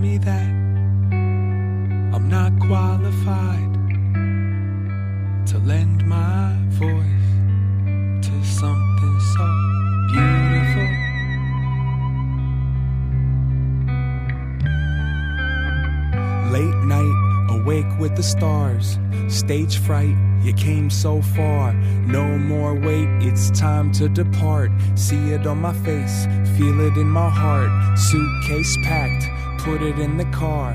me that I'm not qualified to lend my voice to something so beautiful. Late night, awake with the stars. Stage fright, you came so far. No more wait, it's time to depart. See it on my face, feel it in my heart. Suitcase packed, put it in the car.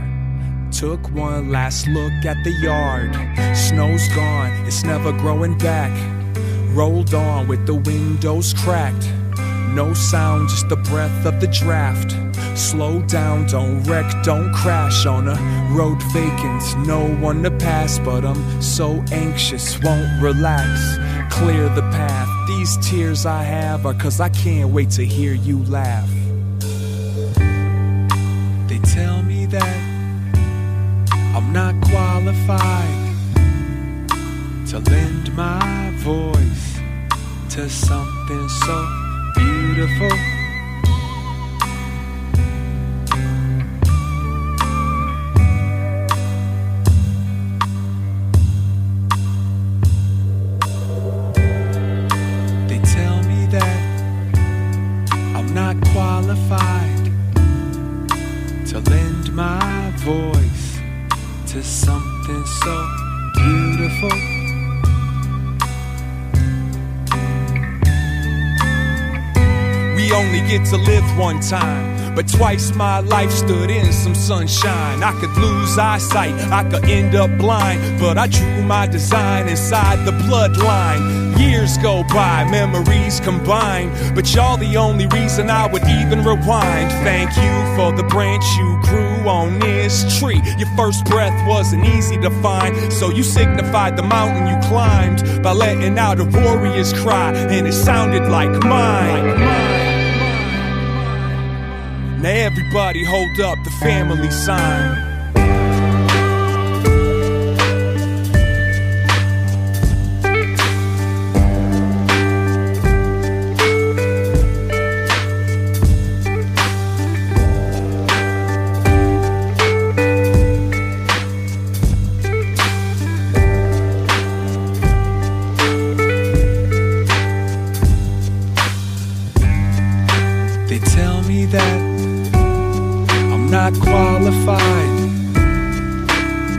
Took one last look at the yard. Snow's gone, it's never growing back. Rolled on with the windows cracked. No sound, just the breath of the draft. Slow down, don't wreck, don't crash on a road vacant. No one to pass, but I'm so anxious, won't relax. Clear the path, these tears I have are 'cause I can't wait to hear you laugh. They tell me that I'm not qualified to lend my voice to something so beautiful. They tell me that I'm not qualified to lend my voice to something so beautiful. We only get to live one time, but twice my life stood in some sunshine. I could lose eyesight, I could end up blind, but I drew my design inside the bloodline. Years go by, memories combine, but y'all the only reason I would even rewind. Thank you for the branch you grew on this tree. Your first breath wasn't easy to find, so you signified the mountain you climbed by letting out a warrior's cry, and it sounded like mine. Now everybody hold up the family sign. They tell me that I'm not qualified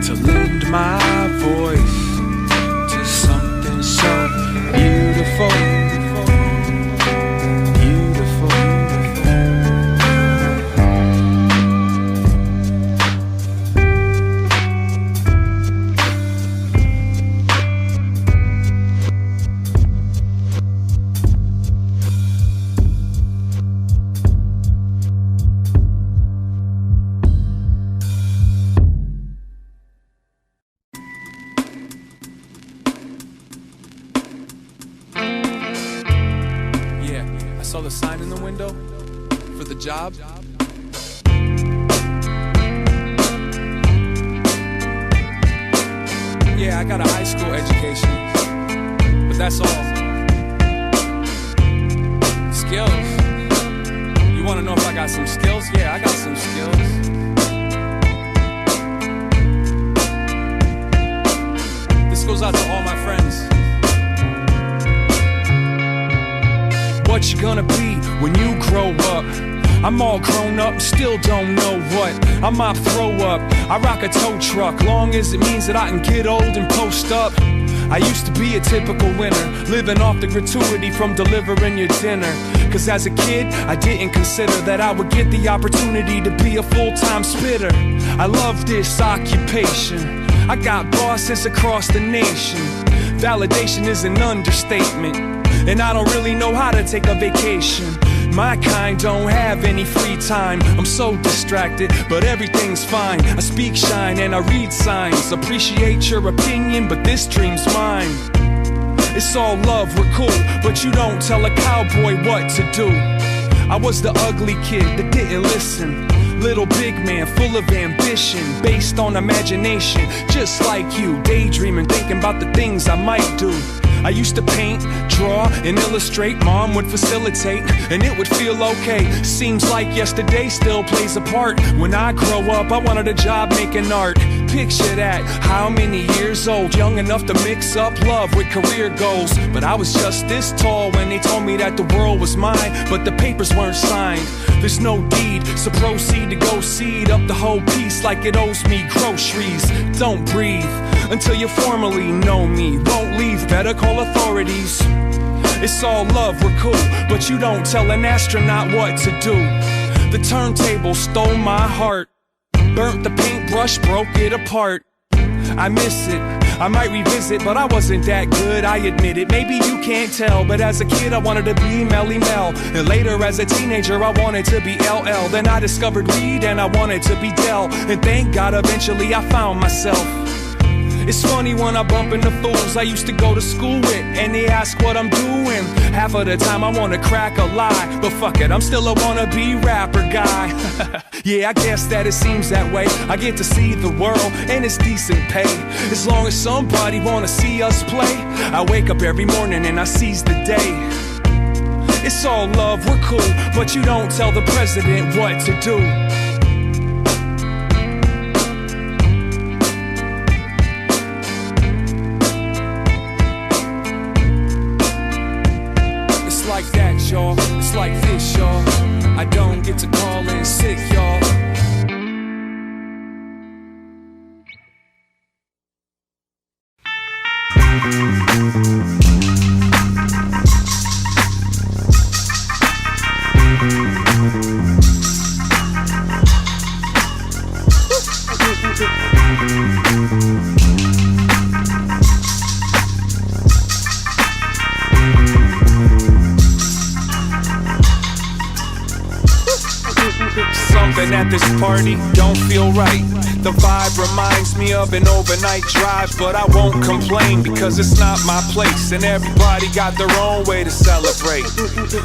to lend my voice to something so beautiful. Saw the sign in the window for the job. Yeah, I got a high school education, but that's all. Skills. You wanna know if I got some skills? Yeah, I got some skills. This goes out to all my friends. What you gonna be when you grow up? I'm all grown up, still don't know what I might throw up. I rock a tow truck, long as it means that I can get old and post up. I used to be a typical winner, living off the gratuity from delivering your dinner. Cause as a kid, I didn't consider that I would get the opportunity to be a full-time spitter. I love this occupation, I got bosses across the nation. Validation is an understatement, and I don't really know how to take a vacation. My kind don't have any free time, I'm so distracted, but everything's fine. I speak shine and I read signs. Appreciate your opinion, but this dream's mine. It's all love, we're cool, but you don't tell a cowboy what to do. I was the ugly kid that didn't listen. Little big man, full of ambition, based on imagination. Just like you, daydreaming, thinking about the things I might do. I used to paint, draw, and illustrate. Mom would facilitate, and it would feel okay. Seems like yesterday still plays a part. When I grow up, I wanted a job making art. Picture that, how many years old, young enough to mix up love with career goals. But I was just this tall when they told me that the world was mine, but the papers weren't signed. There's no deed, so proceed to go seed up the whole piece like it owes me groceries. Don't breathe until you formally know me. Won't leave, better call authorities. It's all love, we're cool, but you don't tell an astronaut what to do. The turntable stole my heart, burnt the paintbrush, broke it apart. I miss it, I might revisit, but I wasn't that good, I admit it. Maybe you can't tell, but as a kid I wanted to be Melly Mel. And later as a teenager I wanted to be LL. Then I discovered weed and I wanted to be Del. And thank God eventually I found myself. It's funny when I bump into fools I used to go to school with, and they ask what I'm doing. Half of the time I wanna crack a lie, but fuck it, I'm still a wannabe rapper guy. Yeah, I guess that it seems that way. I get to see the world, and it's decent pay. As long as somebody wanna see us play, I wake up every morning and I seize the day. It's all love, we're cool, but you don't tell the president what to do. Like that, y'all. It's like this, y'all. I don't get to call in sick, y'all. Something at this party don't feel right. The vibe reminds me of an overnight drive, but I won't complain because it's not my place, and everybody got their own way to celebrate.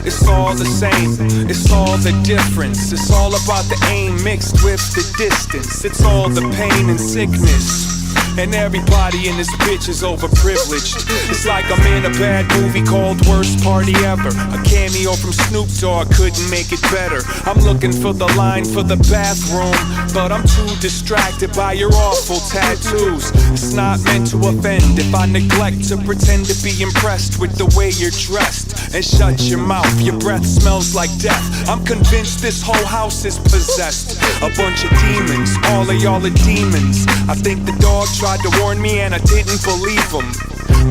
It's all the same, it's all the difference. It's all about the aim mixed with the distance. It's all the pain and sickness, and everybody in this bitch is overprivileged. It's like I'm in a bad movie called Worst Party Ever. A cameo from Snoop Dogg couldn't make it better. I'm looking for the line for the bathroom, but I'm too distracted by your awful tattoos. It's not meant to offend if I neglect to pretend to be impressed with the way you're dressed. And shut your mouth, your breath smells like death. I'm convinced this whole house is possessed. A bunch of demons, all of y'all are demons. I think the dog tried to warn me and I didn't believe him,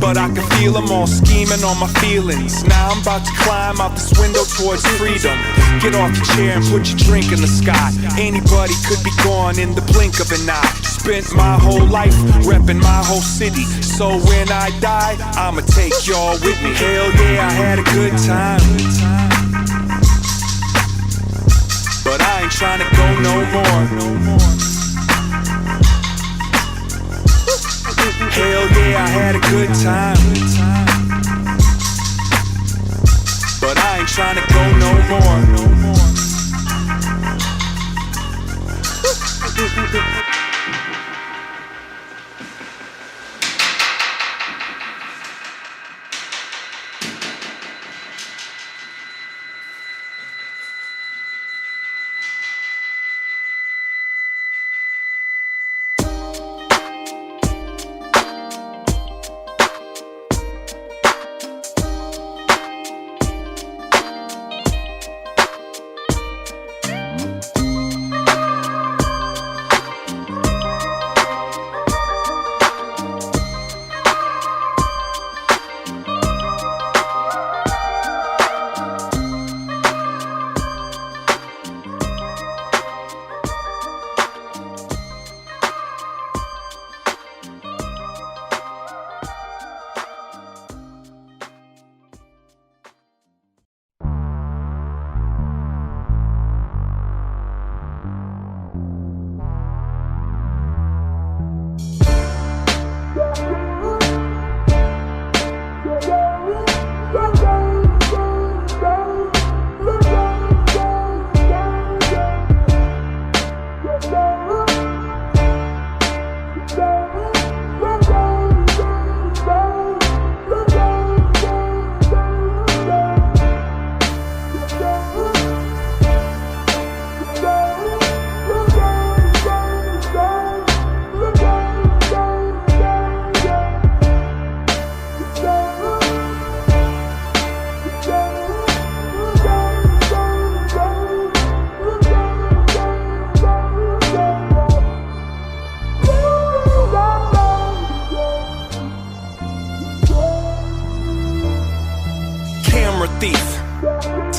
but I can feel them all scheming on my feelings. Now I'm about to climb out this window towards freedom. Get off your chair and put your drink in the sky. Anybody could be gone in the blink of an eye. Spent my whole life repping my whole city, so when I die, I'ma take y'all with me. Hell yeah, I had a good time, but I ain't trying to go no more. Hell yeah, I had a good time, but I ain't trying to go no more.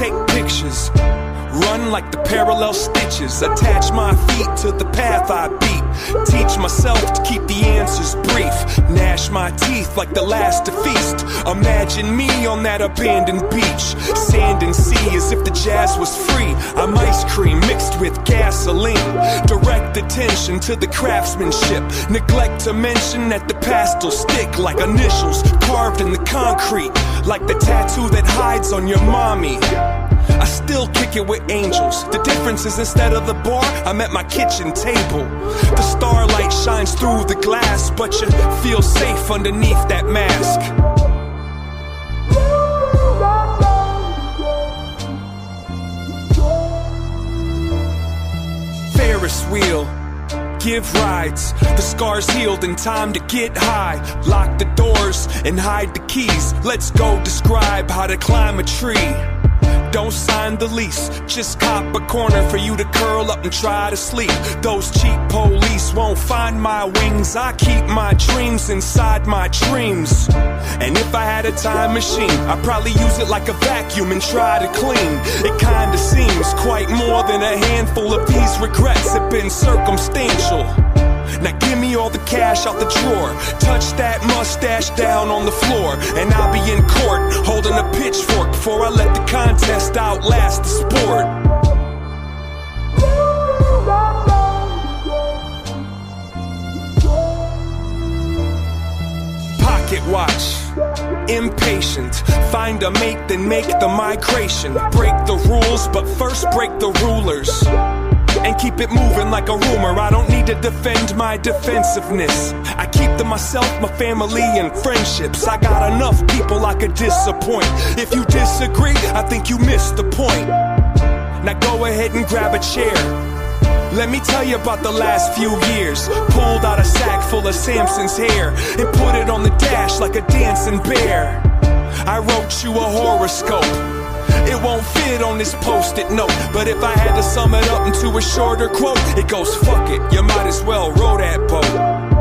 take pictures, run like the parallel stitches, attach my feet to the path I beat, teach myself to keep the answers brief, gnash my teeth like the last to feast. Imagine me on that abandoned beach, sand and sea as if the jazz was free. I'm ice cream mixed with gasoline, direct attention to the craftsmanship, neglect to mention that the past will stick like initials carved in the concrete, like the tattoo that hides on your mommy. I still kick it with angels. The difference is instead of the bar, I'm at my kitchen table. The starlight shines through the glass, but you feel safe underneath that mask. Ferris wheel, give rides. The scars healed in time to get high. Lock the doors and hide the keys. Let's go describe how to climb a tree. Don't sign the lease, just cop a corner for you to curl up and try to sleep. Those cheap police won't find my wings. I keep my dreams inside my dreams. And if I had a time machine, I'd probably use it like a vacuum and try to clean. It kinda seems quite more than a handful of these regrets have been circumstantial. Now give me all the cash out the drawer, touch that mustache down on the floor, and I'll be in court holding a pitchfork before I let the contest outlast the sport. Pocket watch, impatient, find a mate then make the migration. Break the rules but first break the rulers, and keep it moving like a rumor. I don't need to defend my defensiveness. I keep to myself, my family, and friendships. I got enough people I could disappoint. If you disagree, I think you missed the point. Now go ahead and grab a chair. Let me tell you about the last few years. Pulled out a sack full of Samson's hair and put it on the dash like a dancing bear. I wrote you a horoscope. It won't fit on this post-it note, but if I had to sum it up into a shorter quote, it goes, fuck it, you might as well row that boat.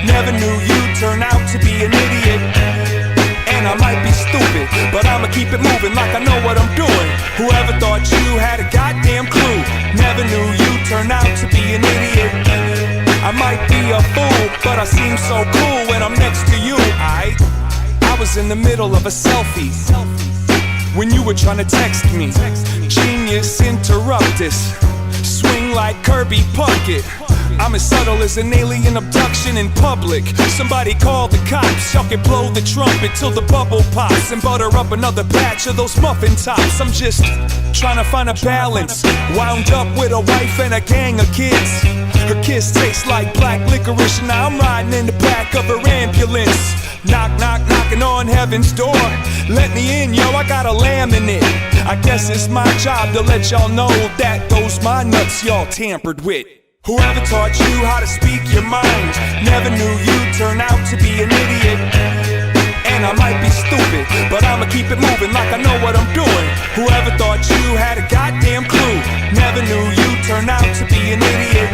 Never knew you'd turn out to be an idiot. And I might be stupid, but I'ma keep it moving like I know what I'm doing. Whoever thought you had a goddamn clue? Never knew you'd turn out to be an idiot. I might be a fool, but I seem so cool when I'm next to you. I was in the middle of a selfie when you were trying to text me. Genius, interrupt this. Swing like Kirby Puckett. I'm as subtle as an alien abduction in public. Somebody call the cops, y'all can blow the trumpet till the bubble pops and butter up another batch of those muffin tops. I'm just trying to find a balance, wound up with a wife and a gang of kids. Her kiss tastes like black licorice, and now I'm riding in the back of her ambulance. Knock, knock, knocking on heaven's door. Let me in, yo, I got a lamb in it. I guess it's my job to let y'all know that those my nuts y'all tampered with. Whoever taught you how to speak your mind never knew you'd turn out to be an idiot. And I might be stupid, but I'ma keep it moving like I know what I'm doing. Whoever thought you had a goddamn clue never knew you'd turn out to be an idiot.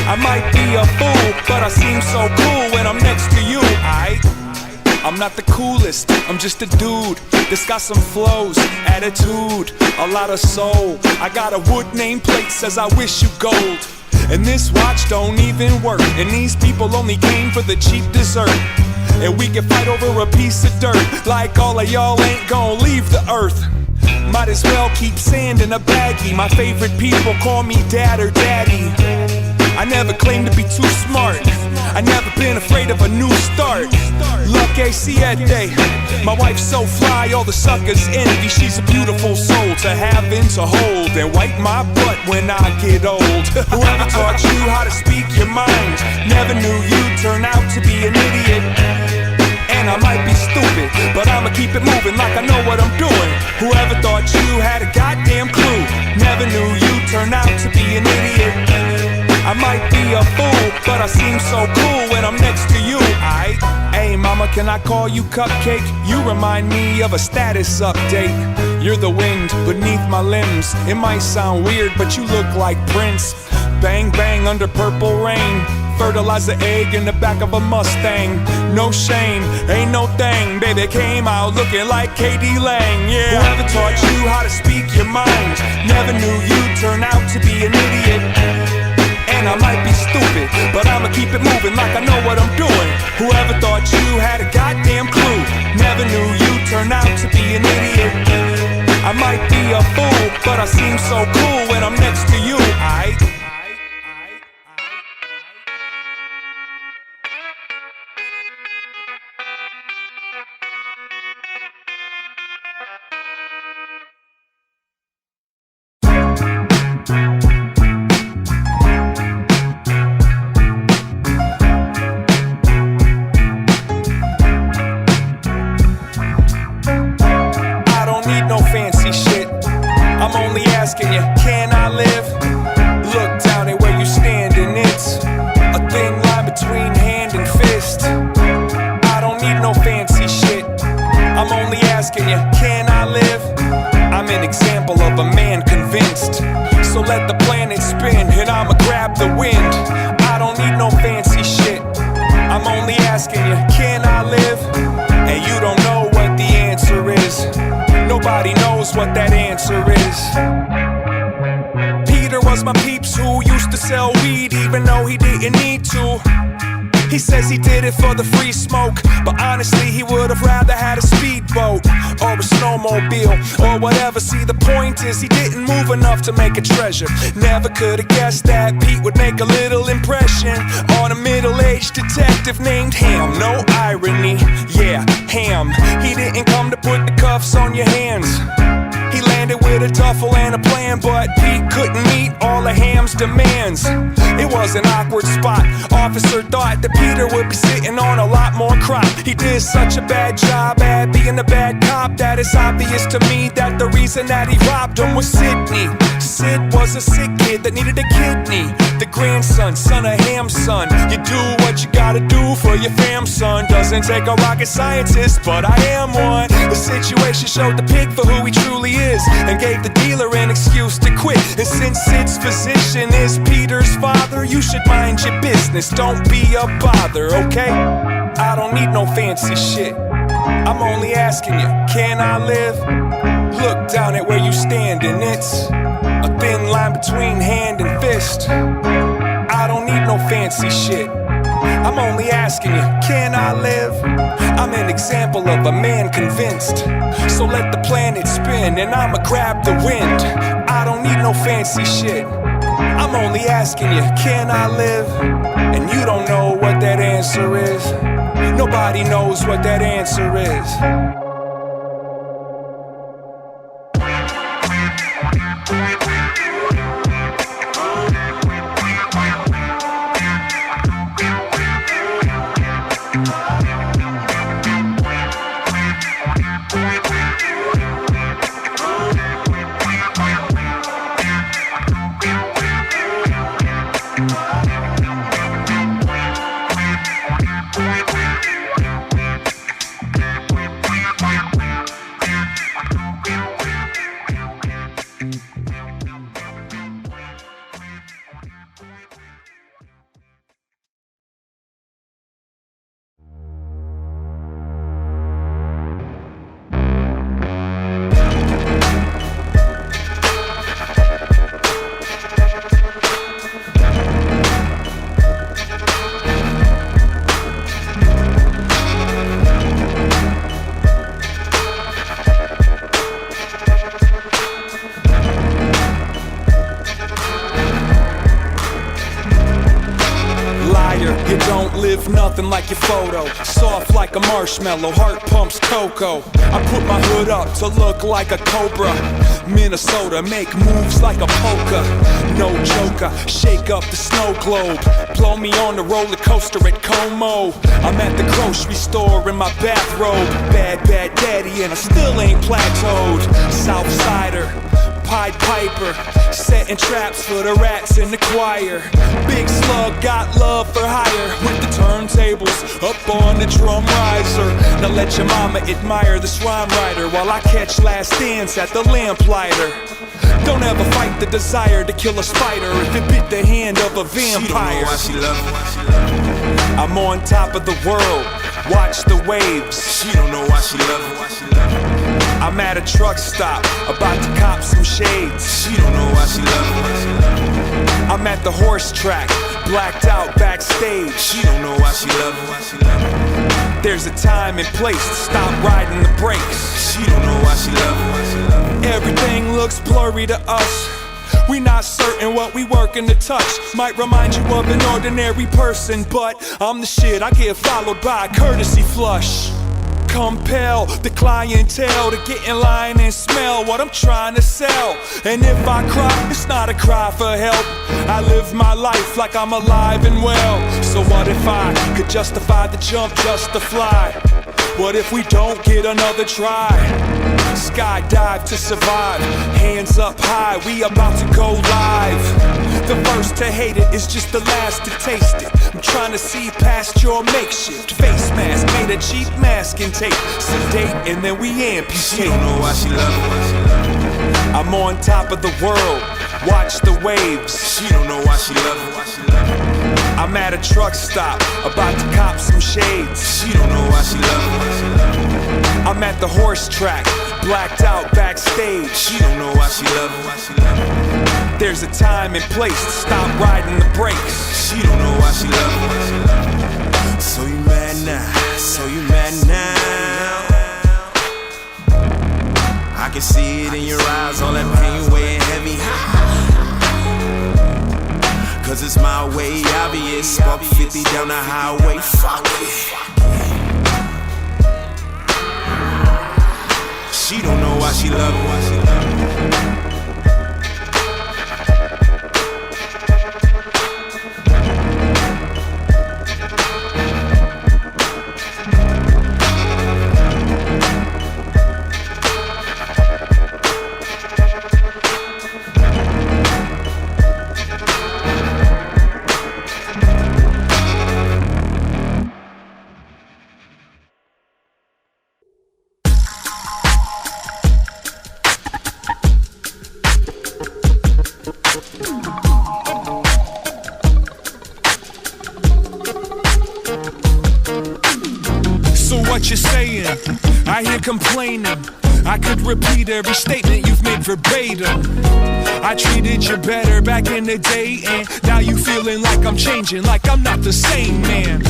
I might be a fool, but I seem so cool when I'm next to you, aight? I'm not the coolest, I'm just a dude that's got some flows, attitude, a lot of soul. I got a wood nameplate, says I wish you gold. And this watch don't even work, and these people only came for the cheap dessert. And we can fight over a piece of dirt, like all of y'all ain't gonna leave the earth. Might as well keep sand in a baggie. My favorite people call me dad or daddy. I never claimed to be too smart, I never been afraid of a new start. Lucky siete, my wife's so fly, all the suckers envy. She's a beautiful soul to have and to hold, and wipe my butt when I get old. Whoever taught you how to speak your mind never knew you'd turn out to be an idiot. And I might be stupid, but I'ma keep it moving like I know what I'm doing. Whoever thought you had a goddamn clue never knew you'd turn out to be an idiot. I might be a fool, but I seem so cool when I'm next to you, aight? Hey mama, can I call you Cupcake? You remind me of a status update. You're the wind beneath my limbs. It might sound weird, but you look like Prince. Bang bang under purple rain, fertilize the egg in the back of a Mustang. No shame, ain't no thing, baby came out looking like K.D. Lang, yeah. Whoever taught you how to speak your mind never knew you'd turn out to be an idiot. And I might be stupid, but I'ma keep it moving like I know what I'm doing. Whoever thought you had a goddamn clue never knew you'd turn out to be an idiot. I might be a fool, but I seem so cool when I'm next to you, aight? Asking you, can I live? Look down at where you stand, and it's a thin line between hand and fist. I don't need no fancy shit, I'm only asking you, can I live? I'm an example of a man convinced, so let the planet spin and I'ma grab the wind. I don't need no fancy shit, I'm only asking you, can I live? And you don't know what the answer is. Nobody knows what that answer is. Peter was my peeps who used to sell weed even though he didn't need to. He says he did it for the free smoke, but honestly he would have rather had a speedboat or a snowmobile or whatever. See, the point is he didn't move enough to make a treasure. Never could have guessed that Pete would make a little impression on a middle-aged detective named Ham. No irony, yeah, Ham. He didn't come to put the cuffs on your hands. He landed with a duffel and a plan, but Pete couldn't meet all of Ham's demands. It was an awkward spot. Officer thought that Peter would be sitting on a lot more crop. He did such a bad job at being a bad cop that it's obvious to me that the reason that he robbed him was Sydney. Sid was a sick kid that needed a kidney. The grandson, son of Ham's son. You do what you gotta do for your fam, son. Doesn't take a rocket scientist, but I am one. The situation showed the pig for who he truly is and gave the dealer an excuse to quit. And since Sid's physician is Peter's father, you should mind your business, don't be a bother, okay? I don't need no fancy shit, I'm only asking you, can I live? Look down at where you stand, and it's a thin line between hand and fist. I don't need no fancy shit, I'm only asking you, can I live? I'm an example of a man convinced, so let the planet spin and I'ma grab the wind. I don't need no fancy shit, I'm I'm only asking you, can I live? And you don't know what that answer is. Nobody knows what that answer is. You don't live nothing like your photo. Soft like a marshmallow, heart pumps cocoa. I put my hood up to look like a cobra. Minnesota, make moves like a polka. No joker, shake up the snow globe. Blow me on the roller coaster at Como. I'm at the grocery store in my bathrobe. Bad, bad daddy and I still ain't plateaued. Southsider, Pied Piper, setting traps for the rats in the choir. Big Slug got love for hire, with the turntables up on the drum riser. Now let your mama admire this rhyme writer while I catch last dance at the lamplighter. Don't ever fight the desire to kill a spider if it bit the hand of a vampire. She don't know why she love me. I'm on top of the world, watch the waves. She don't know why she love me. I'm at a truck stop, about to cop some shades. She don't know why she love me. I'm at the horse track, blacked out backstage. She don't know why she love me. There's a time and place to stop riding the brakes. She don't know why she love me. Everything looks blurry to us. We not certain what we working to touch. Might remind you of an ordinary person, but I'm the shit. I get followed by a courtesy flush. Compel the clientele to get in line and smell what I'm trying to sell. And if I cry, it's not a cry for help. I live my life like I'm alive and well. So what if I could justify the jump just to fly? What if we don't get another try? Skydive to survive, hands up high, we about to go live. The first to hate it is just the last to taste it. I'm trying to see past your makeshift face mask, made a cheap masking tape. Sedate and then we amputate. She don't know why she love me. I'm on top of the world, watch the waves. She don't know why she love me. I'm at a truck stop, about to cop some shades. She don't know why she love me. I'm at the horse track, blacked out backstage. She don't know why she love me. There's a time and place to stop riding the brakes. She don't know why she love me. So you mad now, so you mad now. I can see it in your eyes, all that pain weighing heavy. Cause it's my way, obvious. Buck 50 down the highway, fuck it. She don't know why she love me. What you're saying, I hear complaining. I could repeat every statement you've made verbatim. I treated you better back in the day, and now you feeling like I'm changing, like I'm not the same man.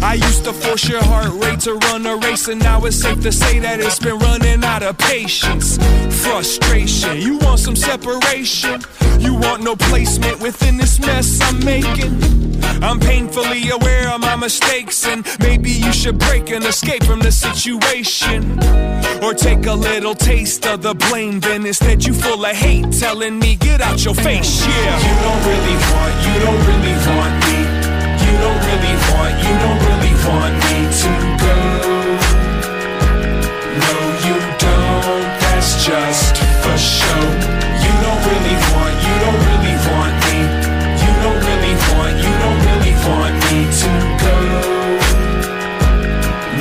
I used to force your heart rate to run a race, and now it's safe to say that it's been running out of patience. Frustration, you want some separation? You want no placement within this mess I'm making? I'm painfully aware of my mistakes, and maybe you should break and escape from the situation, or take a little taste of the blame. Then instead you full of hate, telling me get out your face. Yeah, you don't really want me. You don't really want me to go. No, you don't, that's just for show. You don't really want me. You don't really want me to go.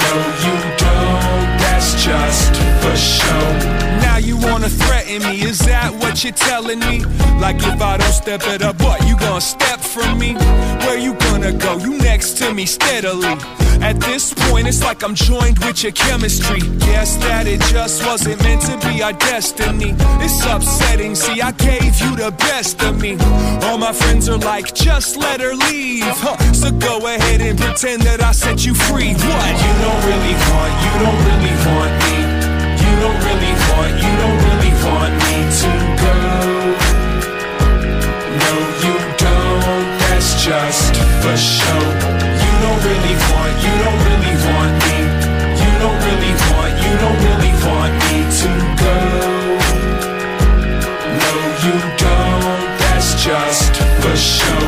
No, you don't, that's just for show. Now you wanna threaten me, is that what you're telling me? Like if I don't step it up, what, you gonna step from me? Where you gonna go? You next to me steadily. At this point it's like I'm joined with your chemistry. Guess that it just wasn't meant to be our destiny. It's upsetting, see I gave you the best of me. All my friends are like, just let her leave, huh? So go ahead and pretend that I set you free. What? You don't really want me. You don't really want me to go. No, you don't, that's just for show. You don't really want me. You don't really want me to go. No, you don't, that's just for show.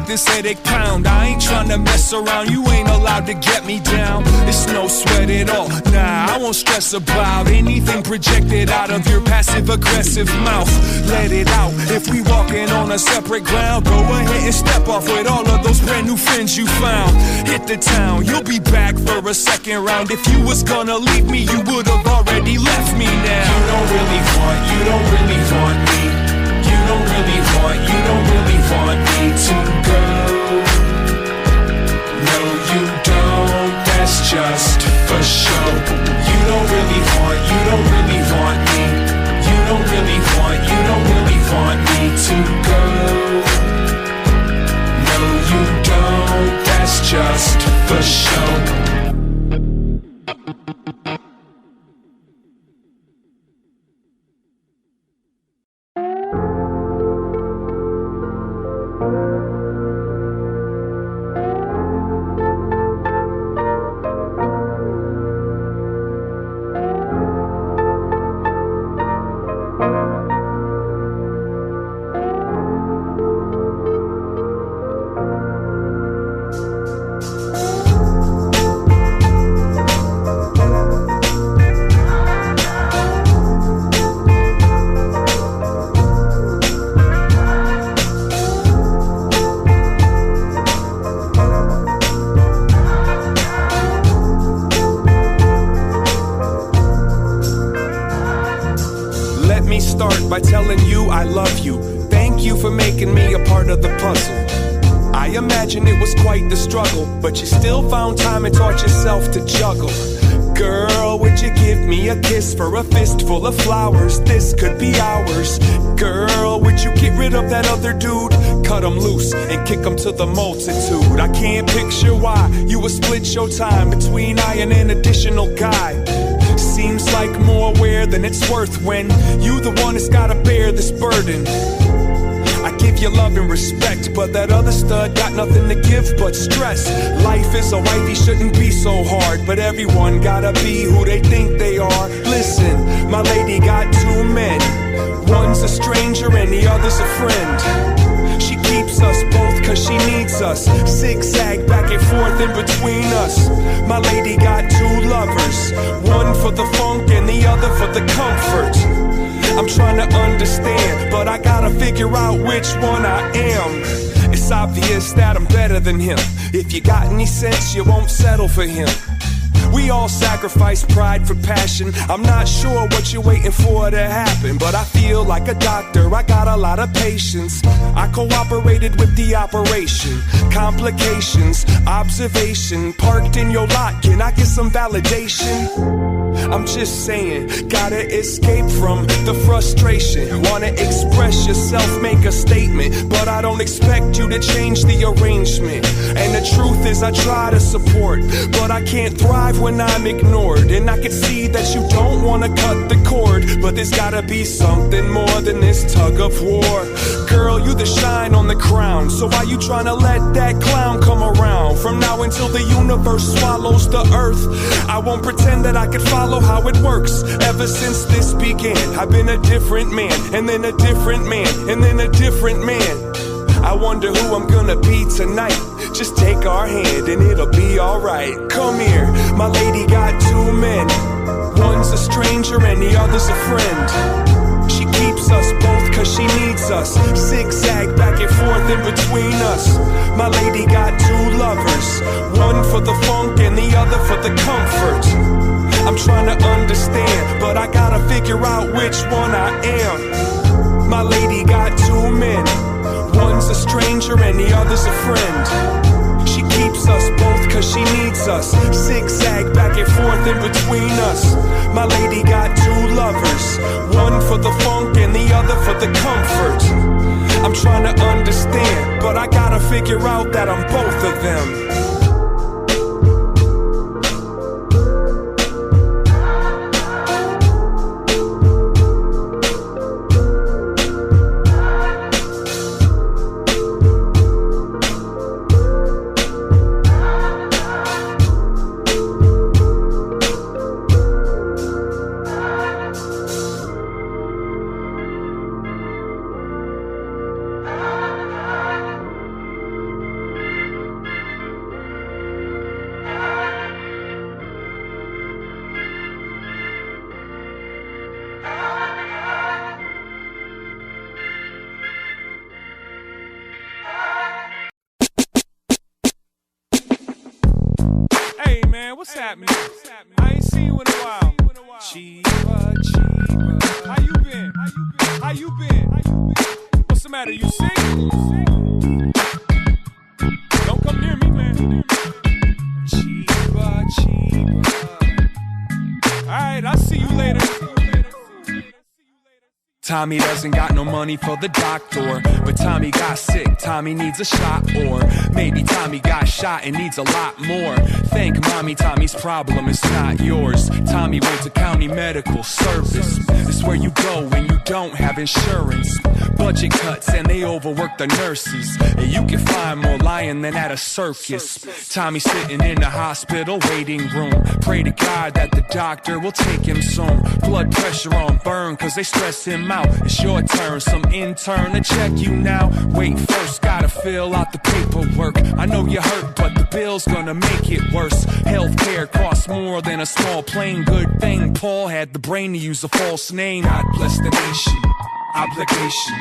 This headache pound, I ain't tryna mess around, you ain't allowed to get me down. It's no sweat at all, nah, I won't stress about anything projected out of your passive-aggressive mouth. Let it out, if we walking on a separate ground, go ahead and step off with all of those brand new friends you found. Hit the town, you'll be back for a second round. If you was gonna leave me, you would've already left me now. You don't really want me. You don't really want me to go. No, you don't, that's just for show. You don't really want me. You don't really want me to go. No, you don't, that's just for show. By telling you I love you. Thank you for making me a part of the puzzle. I imagine it was quite the struggle, but you still found time and taught yourself to juggle. Girl, would you give me a kiss for a fistful of flowers? This could be ours. Girl, would you get rid of that other dude? Cut him loose and kick him to the multitude. I can't picture why you would split your time between I and an additional guy. Seems like more aware than it's worth when you the one that's gotta bear this burden. I give you love and respect, but that other stud got nothing to give but stress. Life is a wifey, shouldn't be so hard, but everyone gotta be who they think they are. Listen, my lady got two men. One's a stranger and the other's a friend. She keeps us both cause she needs us. Zigzag back and forth in between us. My lady got two lovers, one for the funk and the other for the comfort. I'm trying to understand, but I gotta figure out which one I am. It's obvious that I'm better than him. If you got any sense, you won't settle for him. We all sacrifice pride for passion. I'm not sure what you're waiting for to happen, but I feel like a doctor, I got a lot of patience. I cooperated with the operation. Complications, observation, parked in your lot, can I get some validation? I'm just saying, gotta escape from the frustration. Wanna express yourself, make a statement, but I don't expect you to change the arrangement. And the truth is I try to support, but I can't thrive when I'm ignored. And I can see that you don't wanna cut the cord, but there's gotta be something more than this tug of war. Girl, you the shine on the crown, so why you tryna let that clown come around? From now until the universe swallows the earth, I won't pretend that I could follow how it works. Ever since this began, I've been a different man, and then a different man, and then a different man. I wonder who I'm gonna be tonight. Just take our hand and it'll be alright. Come here, my lady got two men. One's a stranger and the other's a friend. She keeps us both cause she needs us. Zigzag back and forth in between us. My lady got two lovers, one for the funk and the other for the comfort. I'm trying to understand, but I gotta figure out which one I am. My lady got two men. One's a stranger and the other's a friend. She keeps us both cause she needs us. Zigzag back and forth in between us. My lady got two lovers, one for the funk and the other for the comfort. I'm trying to understand, but I gotta figure out that I'm both of them. What's happening? I ain't seen you in a while. Cheaper, cheaper. How you been? How you been? What's the matter? You sick? Don't come near me, man. Cheaper, cheaper. Alright, I'll see you later. Tommy doesn't got no money for the doctor, but Tommy got sick, Tommy needs a shot, or maybe Tommy got shot and needs a lot more. Thank mommy, Tommy's problem is not yours. Tommy went to county medical service. It's where you go when you don't have insurance. Budget cuts and they overwork the nurses, and you can find more lying than at a circus. Tommy's sitting in the hospital waiting room. Pray to God that the doctor will take him soon. Blood pressure on burn cause they stress him out. It's your turn, some intern to check you now. Wait, first gotta fill out the paperwork. I know you hurt, but the bill's gonna make it worse. Healthcare costs more than a small plane. Good thing Paul had the brain to use a false name. God bless the nation. Obligation,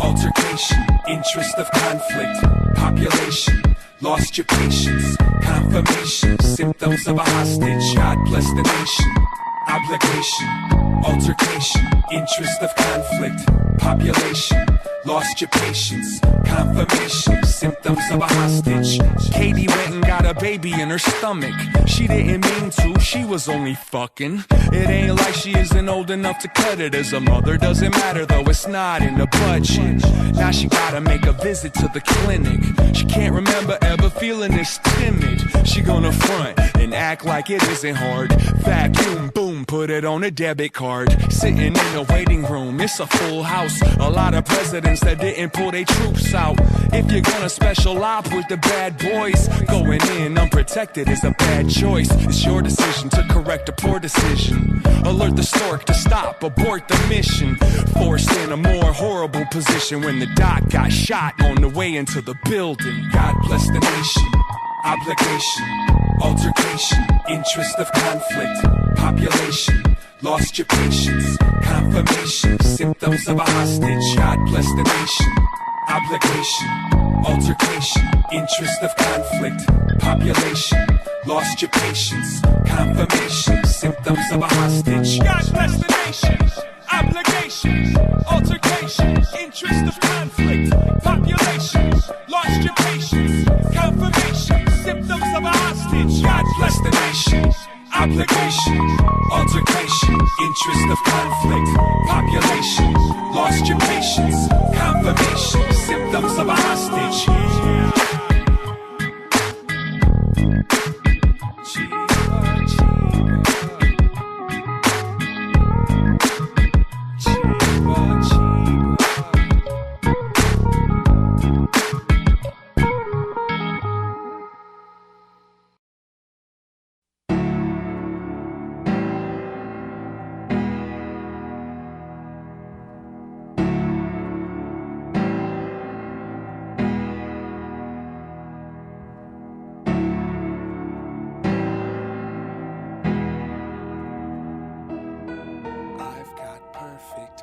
altercation, interest of conflict, population, lost your patience, confirmation, symptoms of a hostage. God bless the nation. Obligation, altercation, interest of conflict, population, lost your patience, confirmation, symptoms of a hostage. Katie went and got a baby in her stomach. She didn't mean to, she was only fucking. It ain't like she isn't old enough to cut it as a mother. Doesn't matter though, it's not in the budget. Now she gotta make a visit to the clinic. She can't remember ever feeling this timid. She gonna front and act like it isn't hard. Vacuum, boom, put it on a debit card. Sitting in the waiting room, it's a full house. A lot of presidents that didn't pull their troops out. If you're gonna special op with the bad boys, going in unprotected is a bad choice. It's your decision to correct a poor decision. Alert the stork to stop, abort the mission. Forced in a more horrible position when the doc got shot on the way into the building. God bless the nation. Obligation, altercation, interest of conflict, population, lost your patience, confirmation, symptoms of a hostage. God bless the nation. Obligation, altercation, interest of conflict, Population, lost your patience. Confirmation, symptoms of a hostage. God bless the nation. Obligations, altercations, interest of conflict. Population, lost your patience. Confirmation, symptoms of a hostage. God bless the nation. Obligation, altercation, interest of conflict. Population, lost your patience. Confirmation, symptoms of a hostage.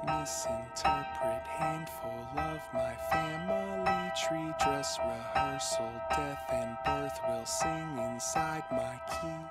Misinterpret handful of my family tree. Dress rehearsal, death and birth will sing inside my key.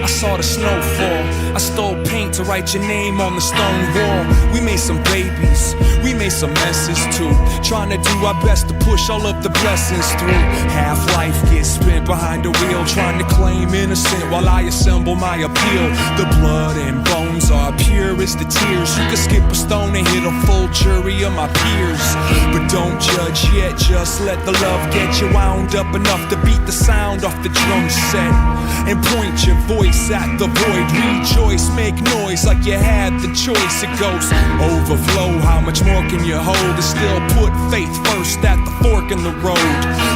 I saw the snowfall. I stole paint to write your name on the stone wall. We made some babies, we made some messes too. Trying to do our best to push all of the blessings through. Half life gets spent behind the wheel, trying to claim innocent while I assemble my appeal. The blood and bones are pure as the tears. You can skip a stone and hit a full jury of my peers. But don't judge yet, just let the love get you wound up enough to beat the sound off the drum set. And point your voice at the void. Rejoice, make noise like you had the choice. It goes overflow, how much more can you hold? And still put faith first at the fork in the road.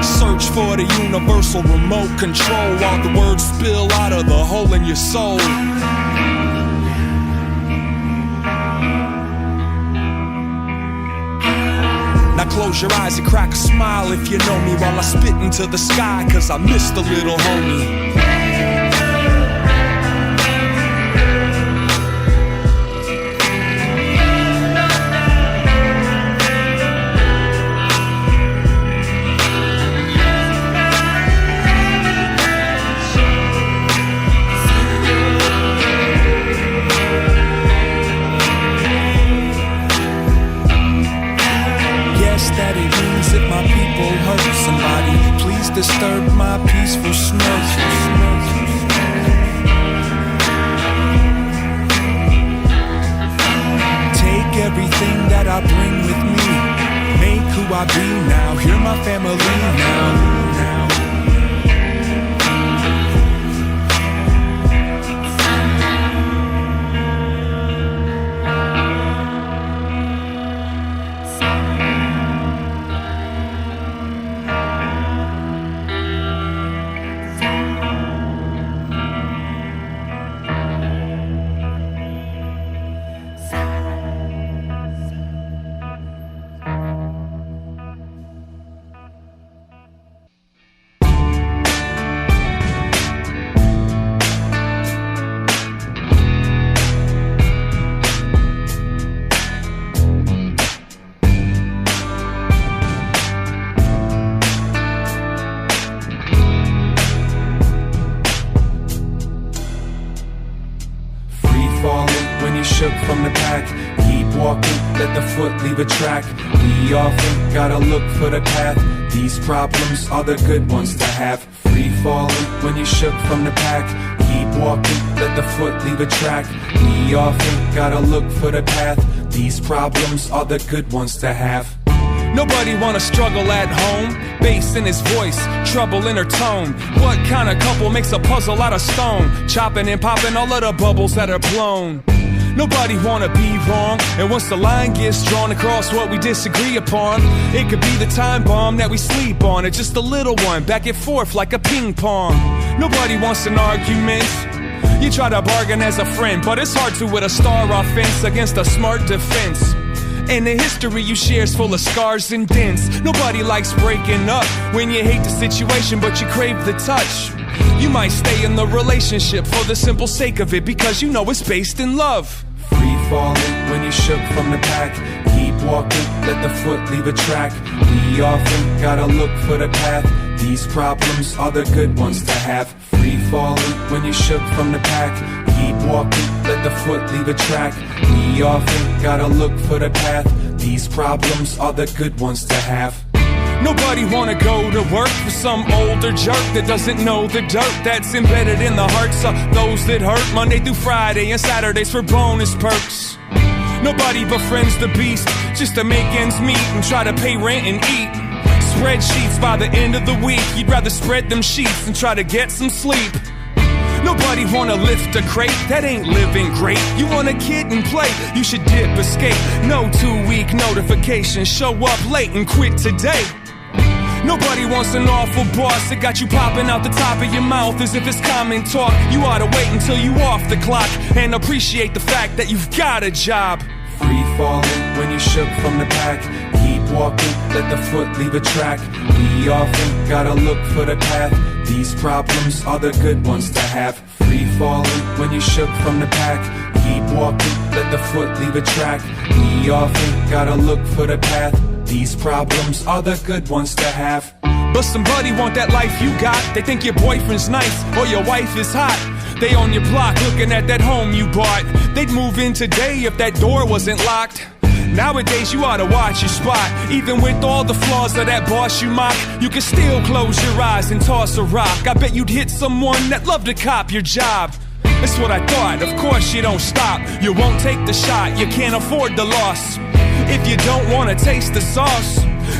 Search for the universal remote control while the words spill out of the hole in your soul. Now close your eyes and crack a smile if you know me while I spit into the sky, cause I missed a little homie. Disturb my peaceful smirk. Take everything that I bring with me. Make who I be now. Hear my family now. from the pack. Keep walking, let the foot leave a track. We often gotta look for the path. These problems are the good ones to have. Free falling when you're shook from the pack. Keep walking, let the foot leave a track. We often gotta look for the path. These problems are the good ones to have. Nobody wanna struggle at home. Bass in his voice, trouble in her tone. What kind of couple makes a puzzle out of stone? Chopping and popping all of the bubbles that are blown. Nobody wanna be wrong, and once the line gets drawn across what we disagree upon, it could be the time bomb that we sleep on, or just a little one, back and forth like a ping pong. Nobody wants an argument. You try to bargain as a friend, but it's hard to with a star offense against a smart defense. And the history you share's full of scars and dents. Nobody likes breaking up when you hate the situation but you crave the touch. You might stay in the relationship for the simple sake of it, because you know it's based in love. Free falling when you're shook from the pack. Keep walking, let the foot leave a track. We often gotta look for the path. These problems are the good ones to have. Free falling when you're shook from the pack. Keep walking, let the foot leave a track. We often gotta look for the path. These problems are the good ones to have. Nobody wanna go to work for some older jerk that doesn't know the dirt that's embedded in the hearts of those that hurt. Monday through Friday and Saturdays for bonus perks. Nobody befriends the beast just to make ends meet and try to pay rent and eat. Spreadsheets by the end of the week. You'd rather spread them sheets and try to get some sleep. Nobody wanna lift a crate, that ain't living great. You want a kid and play, you should dip, escape. No 2-week notification, show up late and quit today. Nobody wants an awful boss that got you popping out the top of your mouth as if it's common talk. You ought to wait until you off the clock and appreciate the fact that you've got a job. Free falling when you're shook from the pack. Keep walking, let the foot leave a track. We often gotta look for the path. These problems are the good ones to have. Free falling when you're shook from the pack. Keep walking, let the foot leave a track. We often gotta look for the path. These problems are the good ones to have. But somebody want that life you got. They think your boyfriend's nice or your wife is hot. They on your block looking at that home you bought. They'd move in today if that door wasn't locked. Nowadays you ought to watch your spot. Even with all the flaws of that boss you mock, you can still close your eyes and toss a rock. I bet you'd hit someone that loved to cop your job. That's what I thought, of course you don't stop. You won't take the shot, you can't afford the loss. If you don't wanna taste the sauce,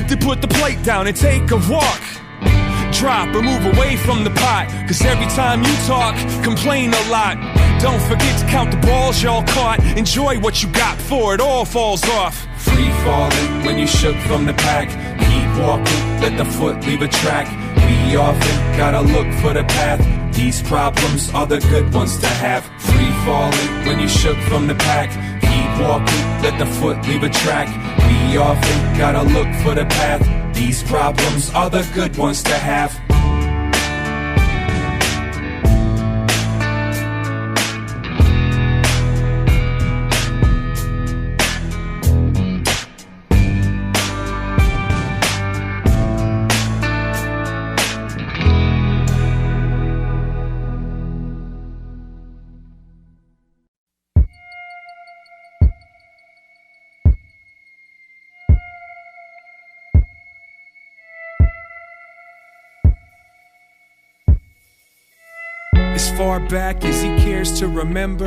then put the plate down and take a walk. Drop or move away from the pot, cause every time you talk, complain a lot. Don't forget to count the balls y'all caught. Enjoy what you got before it all falls off. Free falling when you're shook from the pack. Keep walking, let the foot leave a track. We often gotta look for the path. These problems are the good ones to have. Free falling when you're shook from the pack. Keep walking, let the foot leave a track. We often gotta look for the path. These problems are the good ones to have. As far back as he cares to remember,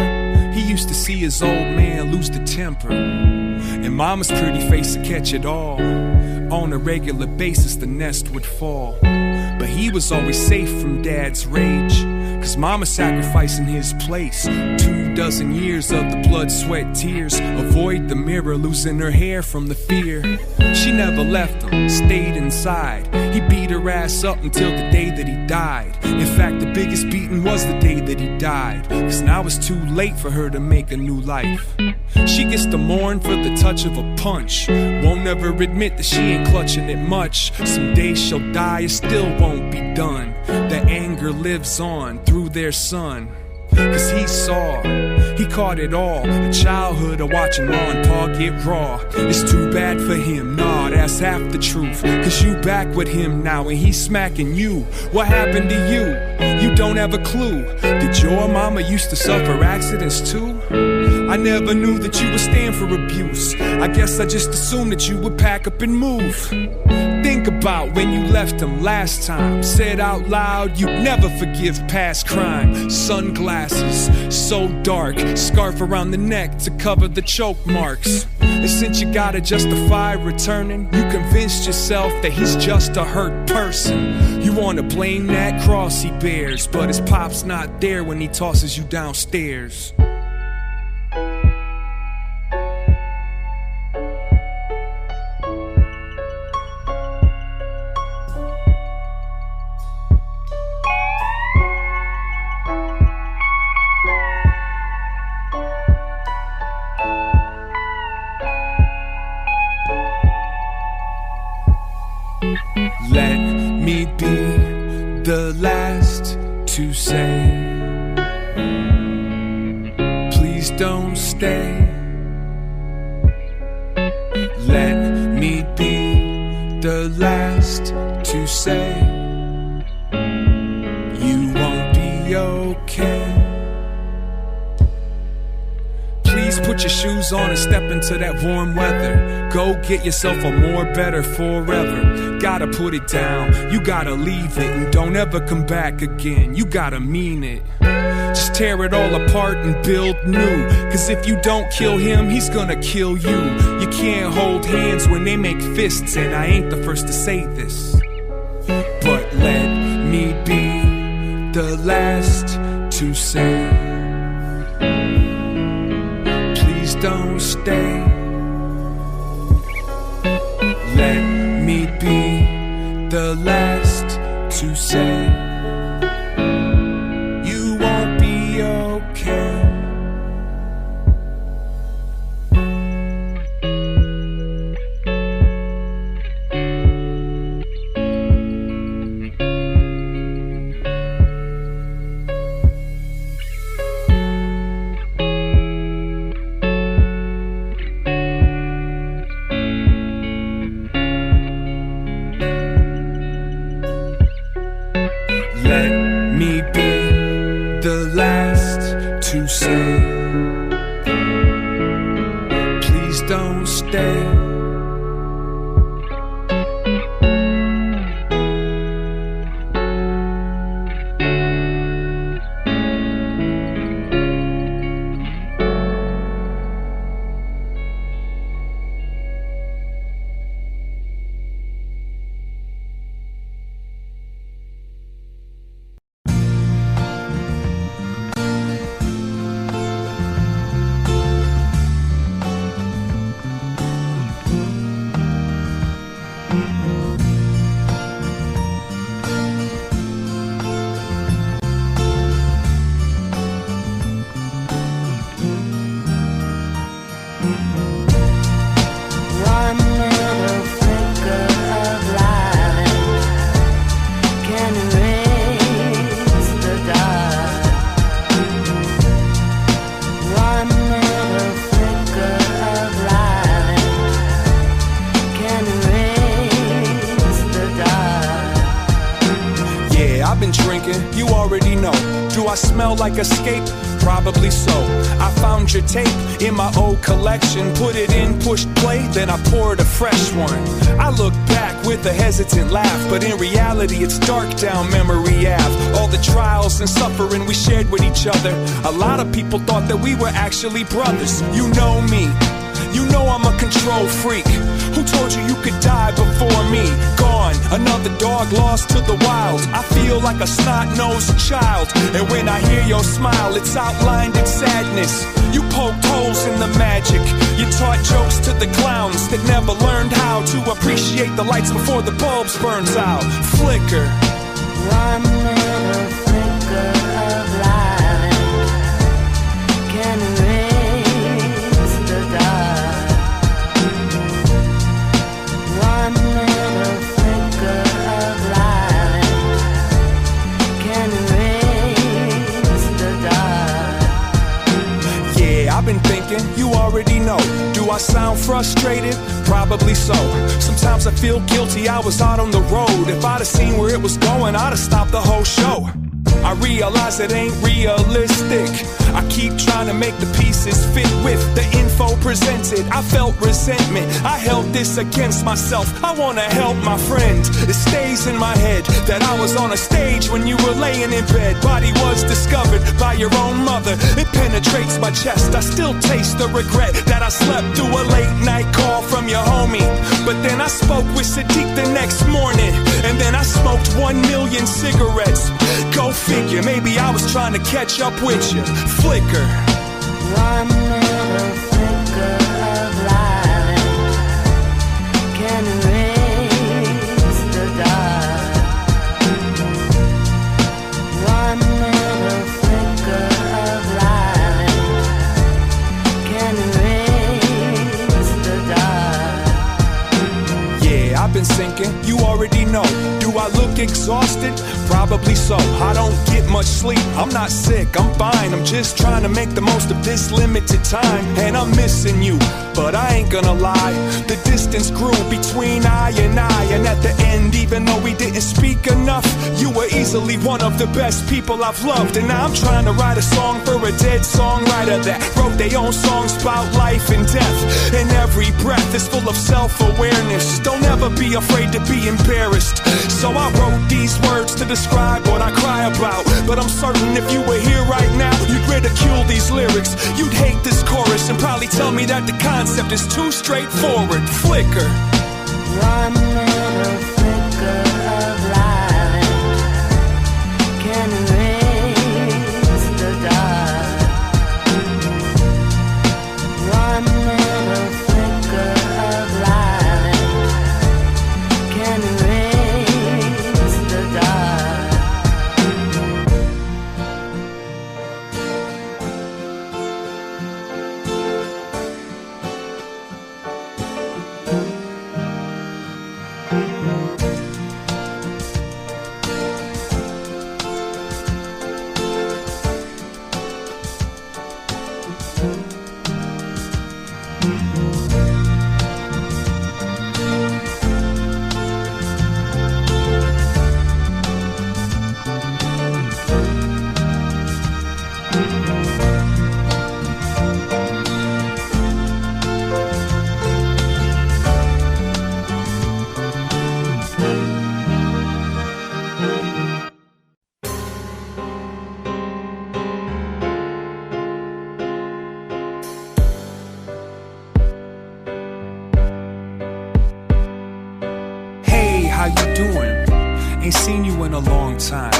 he used to see his old man lose the temper, and mama's pretty face to catch it all. On a regular basis the nest would fall, but he was always safe from dad's rage, cause mama sacrificed in his place 24 years of the blood, sweat, tears. Avoid the mirror, losing her hair from the fear. She never left him, stayed inside. He beat her ass up until the day that he died. In fact, the biggest beating was the day that he died, cause now it's too late for her to make a new life. She gets to mourn for the touch of a punch. Won't ever admit that she ain't clutching it much. Someday she'll die, it still won't be done. The anger lives on through their son, cause he saw, he caught it all. A childhood of watching Ma and Pa get raw. It's too bad for him, nah, that's half the truth. Cause you back with him now and he's smacking you. What happened to you? You don't have a clue. Did your mama used to suffer accidents too? I never knew that you would stand for abuse. I guess I just assumed that you would pack up and move. Think about when you left him last time. Said out loud you'd never forgive past crime. Sunglasses, so dark, scarf around the neck to cover the choke marks. And since you gotta justify returning, you convinced yourself that he's just a hurt person. You wanna blame that cross he bears, but his pop's not there when he tosses you downstairs. Let me be the last to say, please don't stay. Let me be the last to say, you won't be okay. Please put your shoes on and step into that warm weather. Go get yourself a more better forever. Gotta put it down, you gotta leave it, and don't ever come back again. You gotta mean it. Just tear it all apart and build new. Cause if you don't kill him, he's gonna kill you. You can't hold hands when they make fists, and I ain't the first to say this. But let me be the last to say, please don't stay. Let me be the last to say, you won't be okay. To say, please don't stay. You already know. Do I smell like escape? Probably so. I found your tape in my old collection, put it in, pushed play, then I poured a fresh one. I look back with a hesitant laugh, but in reality it's dark down memory Ave. All the trials and suffering we shared with each other. A lot of people thought that we were actually brothers. You know me, you know I'm a control freak. Who told you you could die before me? Gone, another dog lost to the wild. I feel like a snot-nosed child, and when I hear your smile, it's outlined in sadness. You poked holes in the magic. You taught jokes to the clowns that never learned how to appreciate the lights before the bulbs burns out. Flicker. One little flicker of light can erase the dark. One little flicker of light can erase the dark. Yeah, I've been thinking, you already know. Do I sound frustrated? Probably so. Sometimes I feel guilty, I was out on the road. If I'd have seen where it was going, I'd have stopped the whole show. I realize it ain't realistic. I keep trying to make the pieces fit with the info presented. I felt resentment, I held this against myself. I wanna help my friend. It stays in my head that I was on a stage when you were laying in bed. Body was discovered by your own mother. It penetrates my chest, I still taste the regret that I slept through a late night call from your homie. But then I spoke with Sadiq the next morning, and then I smoked 1 million cigarettes. Go figure, maybe I was trying to catch up with you. Flicker. One little flicker of light can erase the dark. One little flicker of light can erase the dark. Yeah, I've been sinking, you already know. Do I look exhausted? Probably so. I don't get much sleep. I'm not sick, I'm fine. I'm just trying to make the most of this limited time. And I'm missing you, but I ain't gonna lie. The distance grew between I. And at the end, even though we didn't speak enough, you were easily one of the best people I've loved. And now I'm trying to write a song for a dead songwriter that wrote their own songs about life and death. And every breath is full of self-awareness. Don't ever be afraid to be embarrassed. So I wrote these words to describe what I cry about. But I'm certain if you were here right now, you'd ridicule these lyrics. You'd hate this chorus and probably tell me that the concept is too straightforward. Flicker. One little flicker of light can erase the dark. One little flicker of light can erase the dark. How you doing? Ain't seen you in a long time.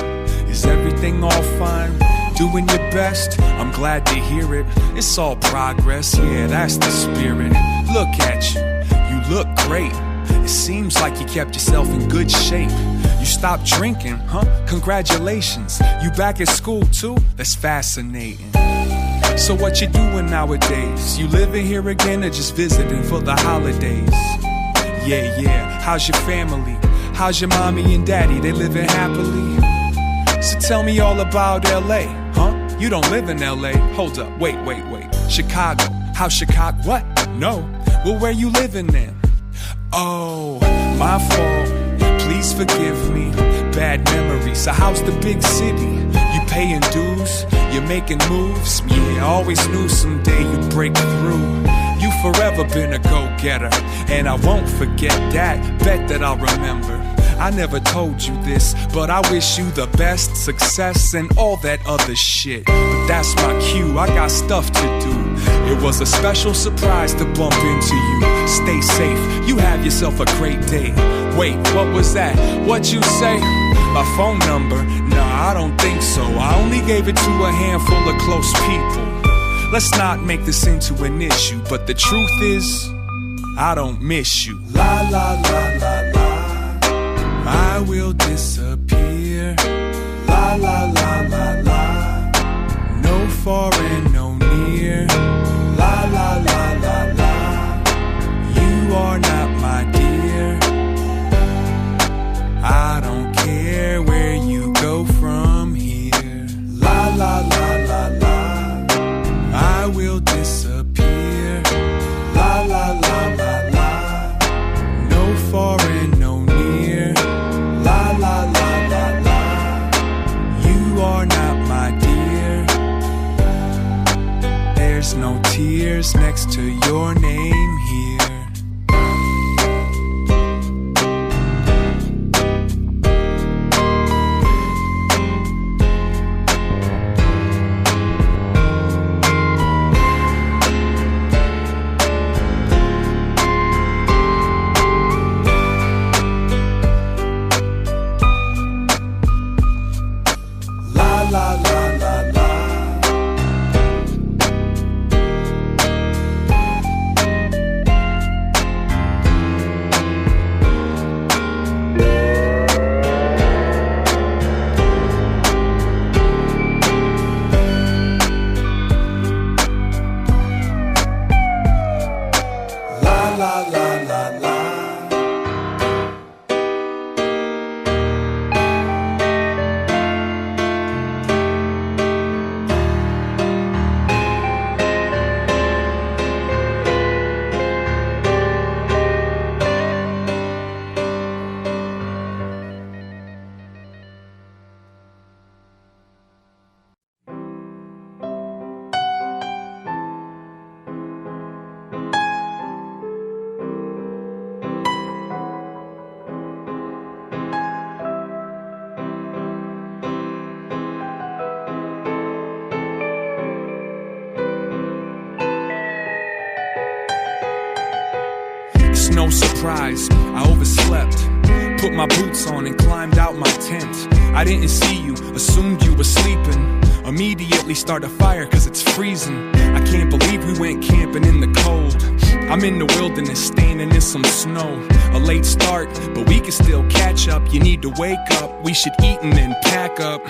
Is everything all fine? Doing your best? I'm glad to hear it. It's all progress, yeah, that's the spirit. Look at you, you look great. It seems like you kept yourself in good shape. You stopped drinking, huh? Congratulations. You back at school too? That's fascinating. So what you doing nowadays? You living here again or just visiting for the holidays? Yeah, how's your family? How's your mommy and daddy? They living happily? So tell me all about LA, huh? You don't live in LA. Hold up, wait. Chicago. How's Chicago? What? No. Well, where you living then? Oh, my fault. Please forgive me. Bad memories. So how's the big city? You paying dues? You're making moves? Yeah, I always knew someday you'd break through. You forever been a go-getter, and I won't forget that. Bet that I'll remember. I never told you this, but I wish you the best success and all that other shit. But that's my cue, I got stuff to do. It was a special surprise to bump into you. Stay safe, you have yourself a great day. Wait, what was that? What'd you say? My phone number? Nah, I don't think so. I only gave it to a handful of close people. Let's not make this into an issue, but the truth is, I don't miss you. La la la la la, I will disappear. La la la la la, no far and no near. La la la la la, you are not my dear. I don't care where you go from here. La la la la la, I will disappear. La la la la la, no far and no near. La la la la. There's no tears next to your name here. No surprise, I overslept. Put my boots on and climbed out my tent. I didn't see you, assumed you were sleeping. Immediately start a fire cause it's freezing. I can't believe we went camping in the cold. I'm in the wilderness standing in some snow. A late start, but we can still catch up. You need to wake up, we should eat and then pack up.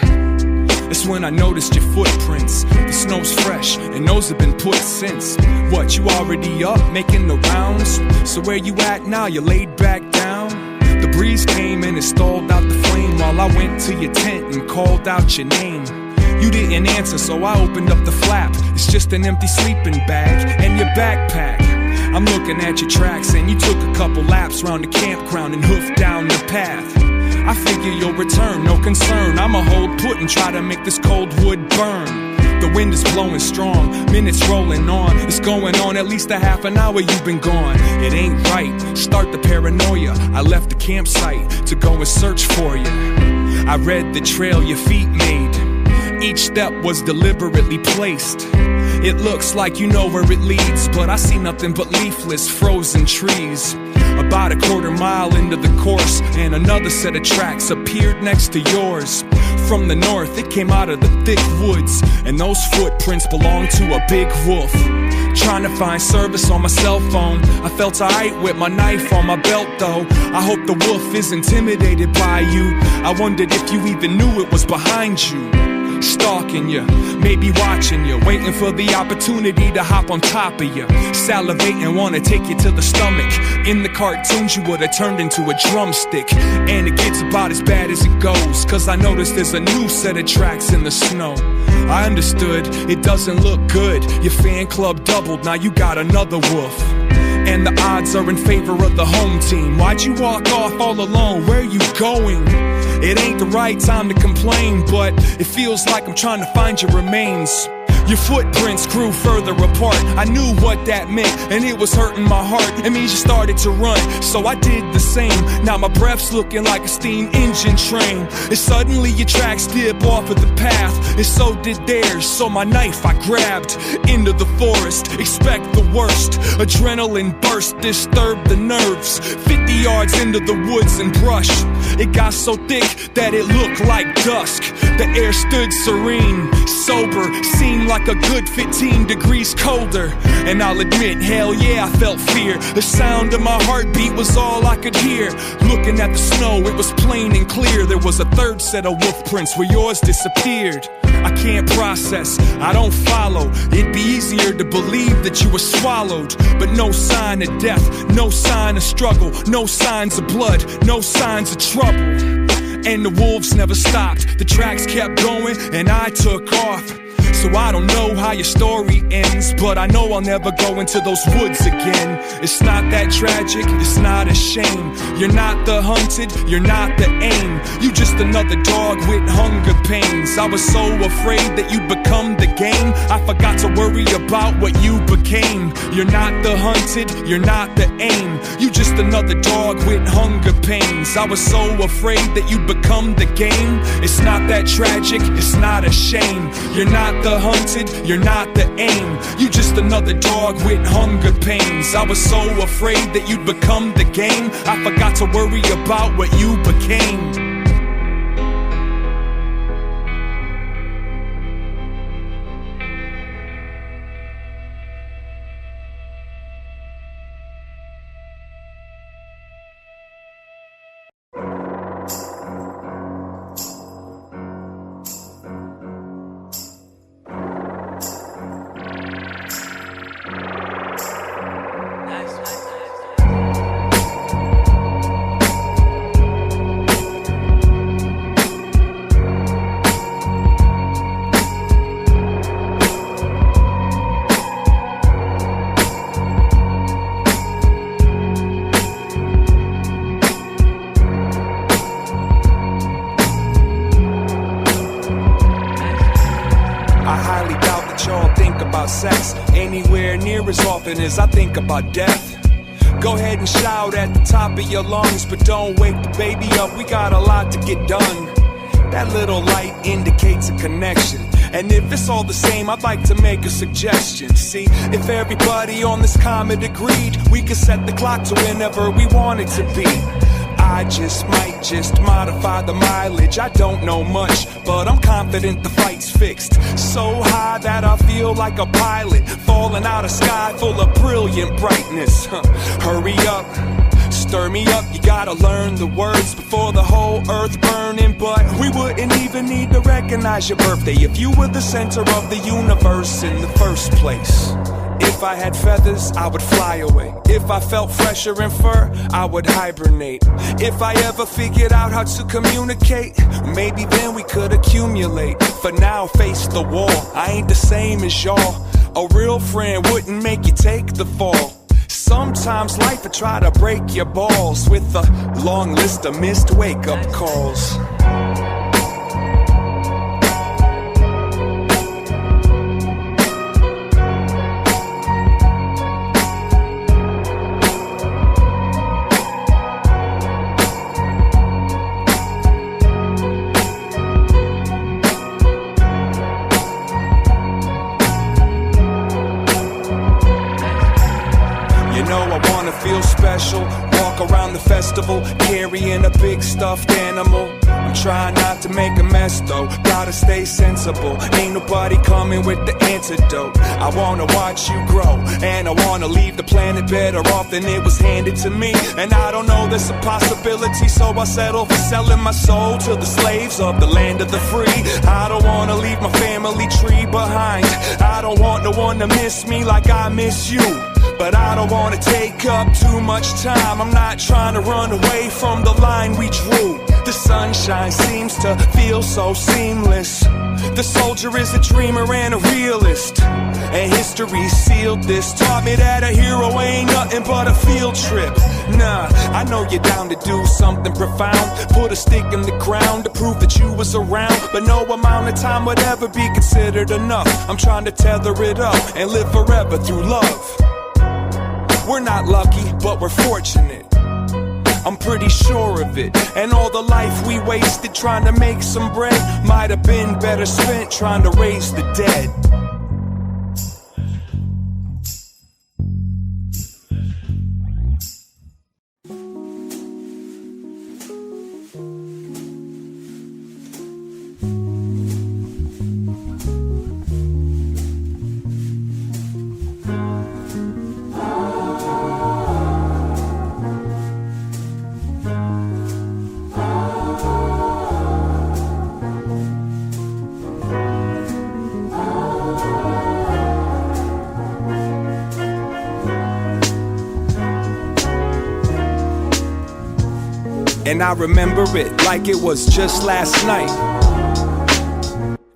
That's when I noticed your footprints. The snow's fresh, and those have been put since. What, you already up, making the rounds? So where you at now, you laid back down? The breeze came and it stalled out the flame while I went to your tent and called out your name. You didn't answer, so I opened up the flap. It's just an empty sleeping bag and your backpack. I'm looking at your tracks and you took a couple laps round the campground and hoofed down the path. I figure you'll return, no concern. I'ma hold put and try to make this cold wood burn. The wind is blowing strong, minutes rolling on. It's going on at least a half an hour you've been gone. It ain't right, start the paranoia. I left the campsite to go and search for you. I read the trail your feet made. Each step was deliberately placed. It looks like you know where it leads, but I see nothing but leafless, frozen trees. About a quarter mile into the course, and another set of tracks appeared next to yours. From the north, it came out of the thick woods, and those footprints belonged to a big wolf. Trying to find service on my cell phone, I felt alright with my knife on my belt though. I hope the wolf is intimidated by you. I wondered if you even knew it was behind you. Stalking you, maybe watching you, waiting for the opportunity to hop on top of you. Salivating, wanna take you to the stomach. In the cartoons you would've turned into a drumstick. And it gets about as bad as it goes, cause I noticed there's a new set of tracks in the snow. I understood, it doesn't look good. Your fan club doubled, now you got another wolf. And the odds are in favor of the home team. Why'd you walk off all alone? Where are you going? It ain't the right time to complain, but it feels like I'm trying to find your remains. Your footprints grew further apart. I knew what that meant, and it was hurting my heart. It means you started to run, so I did the same. Now my breath's looking like a steam engine train. And suddenly your tracks dip off of the path, and so did theirs. So my knife I grabbed into the forest. Expect the worst. Adrenaline burst, disturbed the nerves. 50 yards into the woods and brush, it got so thick that it looked like dusk. The air stood serene, sober, seemed like a good 15 degrees colder. And I'll admit, hell yeah, I felt fear. The sound of my heartbeat was all I could hear. Looking at the snow, it was plain and clear. There was a third set of wolf prints where yours disappeared. I can't process, I don't follow. It'd be easier to believe that you were swallowed. But no sign of death, no sign of struggle, no signs of blood, no signs of trouble. And the wolves never stopped, the tracks kept going and I took off. so I don't know how your story ends, but I know I'll never go into those woods again. It's not that tragic, it's not a shame. You're not the hunted, you're not the aim. You just another dog with hunger pains. I was so afraid that you'd become the game, I forgot to worry about what you became. You're not the hunted, you're not the aim. You just another dog with hunger pains. I was so afraid that you'd become the game. It's not that tragic, it's not a shame. You're not the hunted, you're not the aim. You just another dog with hunger pains. I was so afraid that you'd become the game, I forgot to worry about what you became. Sex anywhere near as often as I think about death. Go ahead and shout at the top of your lungs, but don't wake the baby up, we got a lot to get done. That little light indicates a connection, and if it's all the same, I'd like to make a suggestion. See, if everybody on this comet agreed, we could set the clock to whenever we want it to be. I might modify the mileage. I don't know much, but I'm confident the fight's fixed. So high that I feel like a pilot falling out of sky full of brilliant brightness. Hurry up, stir me up, you gotta learn the words before the whole earth burning. But we wouldn't even need to recognize your birthday if you were the center of the universe in the first place. If I had feathers, I would fly away. If I felt fresher in fur, I would hibernate. If I ever figured out how to communicate, maybe then we could accumulate. For now, face the wall, I ain't the same as y'all. A real friend wouldn't make you take the fall. Sometimes life will try to break your balls with a long list of missed wake-up calls. Feel special, walk around the festival carrying a big stuffed animal. I'm trying not to make a mess though, gotta stay sensible. Ain't nobody coming with the antidote. I wanna watch you grow, and I wanna leave the planet better off than it was handed to me. And I don't know there's a possibility, so I settle for selling my soul to the slaves of the land of the free. I don't wanna leave my family tree behind. I don't want no one to miss me like I miss you. But I don't wanna take up too much time. I'm not trying to run away from the line we drew. The sunshine seems to feel so seamless. The soldier is a dreamer and a realist, and history sealed this. Taught me that a hero ain't nothing but a field trip. Nah, I know you're down to do something profound. Put a stick in the ground to prove that you was around. But no amount of time would ever be considered enough. I'm trying to tether it up and live forever through love. We're not lucky, but we're fortunate. I'm pretty sure of it. And all the life we wasted trying to make some bread might have been better spent trying to raise the dead. And I remember it like it was just last night.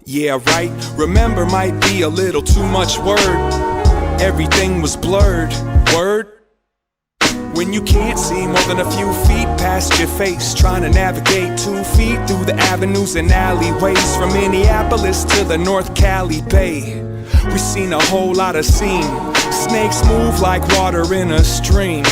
Yeah, right, remember might be a little too much word. Everything was blurred, word. When you can't see more than a few feet past your face, trying to navigate 2 feet through the avenues and alleyways, from Minneapolis to the North Cali Bay. We've seen a whole lot of scene. Snakes move like water in a stream.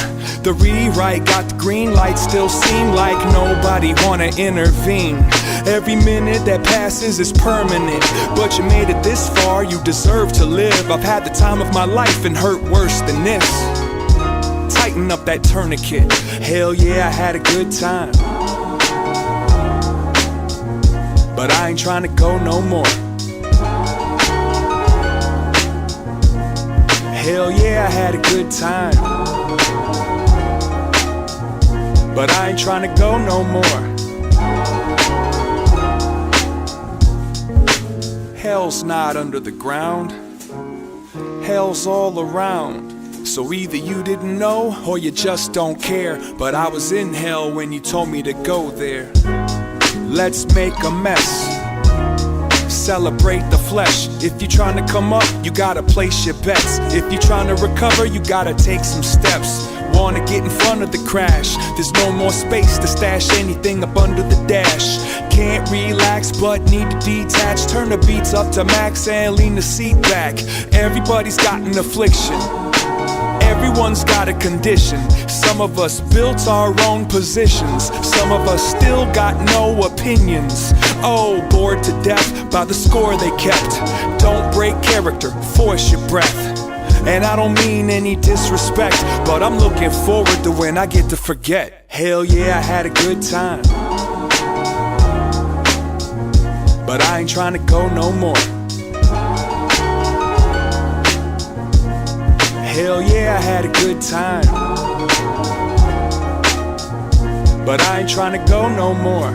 The rewrite got the green light, still seem like nobody wanna intervene. Every minute that passes is permanent, but you made it this far, you deserve to live. I've had the time of my life and hurt worse than this. Tighten up that tourniquet. Hell yeah, I had a good time, but I ain't trying to go no more. Hell yeah, I had a good time, but I ain't trying to go no more. Hell's not under the ground, hell's all around. So either you didn't know or you just don't care, but I was in hell when you told me to go there. Let's make a mess, celebrate the flesh. If you're trying to come up, you gotta place your bets. If you're trying to recover, you gotta take some steps. Wanna get in front of the crash, there's no more space to stash anything up under the dash. Can't relax but need to detach, turn the beats up to max and lean the seat back. Everybody's got an affliction, everyone's got a condition. Some of us built our own positions, some of us still got no opinions. Oh, bored to death by the score they kept. Don't break character, force your breath. And I don't mean any disrespect, but I'm looking forward to when I get to forget. Hell yeah, I had a good time, but I ain't trying to go no more. Hell yeah, I had a good time, but I ain't trying to go no more.